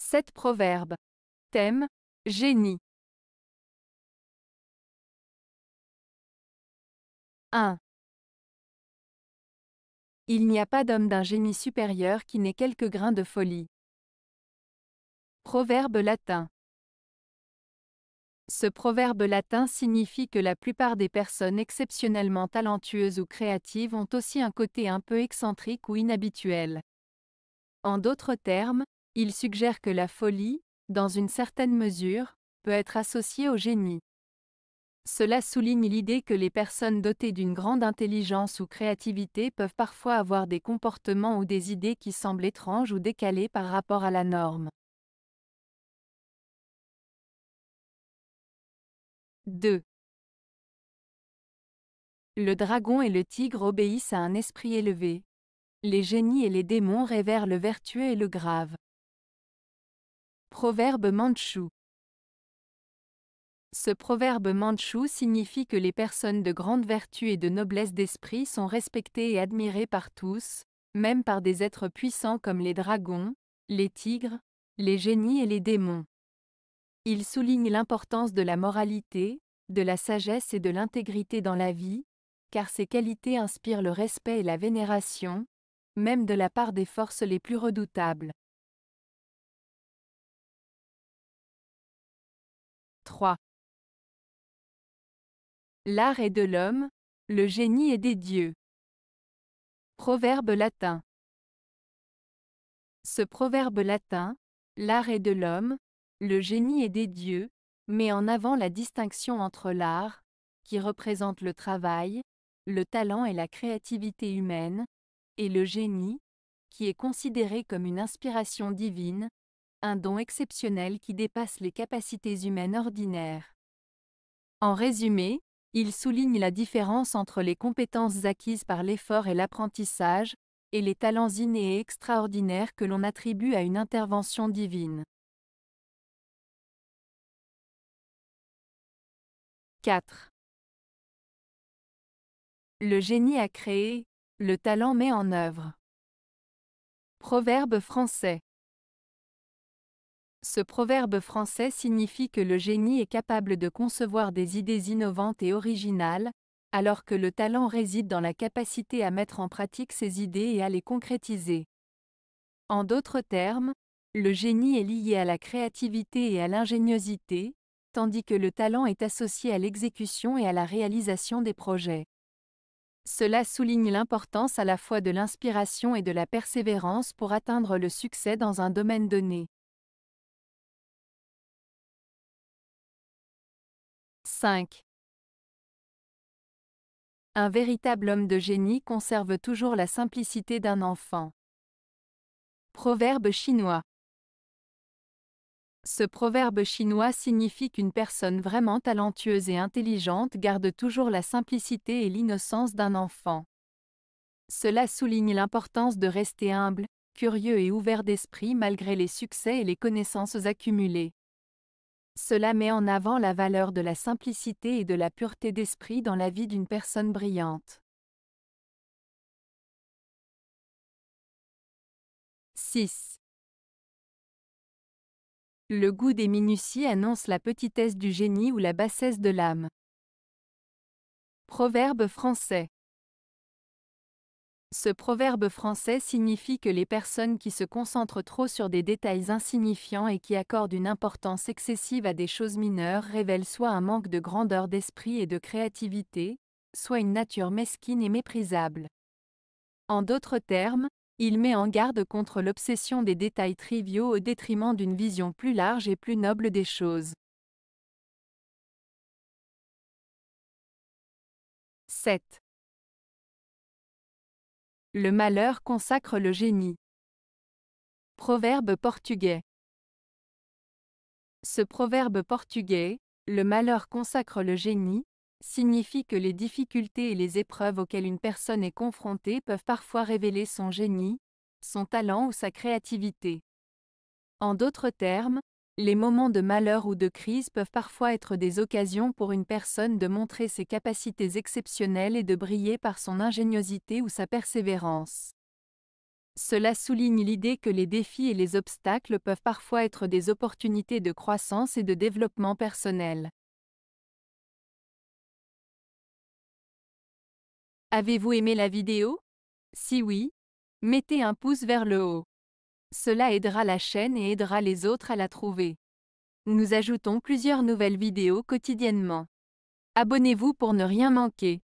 7 proverbes. Thème: génie. 1. Il n'y a pas d'homme d'un génie supérieur qui n'ait quelques grains de folie. Proverbe latin. Ce proverbe latin signifie que la plupart des personnes exceptionnellement talentueuses ou créatives ont aussi un côté un peu excentrique ou inhabituel. En d'autres termes, il suggère que la folie, dans une certaine mesure, peut être associée au génie. Cela souligne l'idée que les personnes dotées d'une grande intelligence ou créativité peuvent parfois avoir des comportements ou des idées qui semblent étranges ou décalées par rapport à la norme. 2. Le dragon et le tigre obéissent à un esprit élevé. Les génies et les démons révèrent le vertueux et le grave. Proverbe mandchou. Ce proverbe mandchou signifie que les personnes de grande vertu et de noblesse d'esprit sont respectées et admirées par tous, même par des êtres puissants comme les dragons, les tigres, les génies et les démons. Il souligne l'importance de la moralité, de la sagesse et de l'intégrité dans la vie, car ces qualités inspirent le respect et la vénération, même de la part des forces les plus redoutables. 3. L'art est de l'homme, le génie est des dieux. Proverbe latin. Ce proverbe latin, l'art est de l'homme, le génie est des dieux, met en avant la distinction entre l'art, qui représente le travail, le talent et la créativité humaine, et le génie, qui est considéré comme une inspiration divine, un don exceptionnel qui dépasse les capacités humaines ordinaires. En résumé, il souligne la différence entre les compétences acquises par l'effort et l'apprentissage, et les talents innés et extraordinaires que l'on attribue à une intervention divine. 4. Le génie a créé, le talent met en œuvre. Proverbe français. Ce proverbe français signifie que le génie est capable de concevoir des idées innovantes et originales, alors que le talent réside dans la capacité à mettre en pratique ces idées et à les concrétiser. En d'autres termes, le génie est lié à la créativité et à l'ingéniosité, tandis que le talent est associé à l'exécution et à la réalisation des projets. Cela souligne l'importance à la fois de l'inspiration et de la persévérance pour atteindre le succès dans un domaine donné. 5. Un véritable homme de génie conserve toujours la simplicité d'un enfant. Proverbe chinois. Ce proverbe chinois signifie qu'une personne vraiment talentueuse et intelligente garde toujours la simplicité et l'innocence d'un enfant. Cela souligne l'importance de rester humble, curieux et ouvert d'esprit malgré les succès et les connaissances accumulées. Cela met en avant la valeur de la simplicité et de la pureté d'esprit dans la vie d'une personne brillante. 6. Le goût des minuties annonce la petitesse du génie ou la bassesse de l'âme. Proverbe français. Ce proverbe français signifie que les personnes qui se concentrent trop sur des détails insignifiants et qui accordent une importance excessive à des choses mineures révèlent soit un manque de grandeur d'esprit et de créativité, soit une nature mesquine et méprisable. En d'autres termes, il met en garde contre l'obsession des détails triviaux au détriment d'une vision plus large et plus noble des choses. 7. Le malheur consacre le génie. Proverbe portugais. Ce proverbe portugais, le malheur consacre le génie, signifie que les difficultés et les épreuves auxquelles une personne est confrontée peuvent parfois révéler son génie, son talent ou sa créativité. En d'autres termes, les moments de malheur ou de crise peuvent parfois être des occasions pour une personne de montrer ses capacités exceptionnelles et de briller par son ingéniosité ou sa persévérance. Cela souligne l'idée que les défis et les obstacles peuvent parfois être des opportunités de croissance et de développement personnel. Avez-vous aimé la vidéo? Si oui, mettez un pouce vers le haut. Cela aidera la chaîne et aidera les autres à la trouver. Nous ajoutons plusieurs nouvelles vidéos quotidiennement. Abonnez-vous pour ne rien manquer.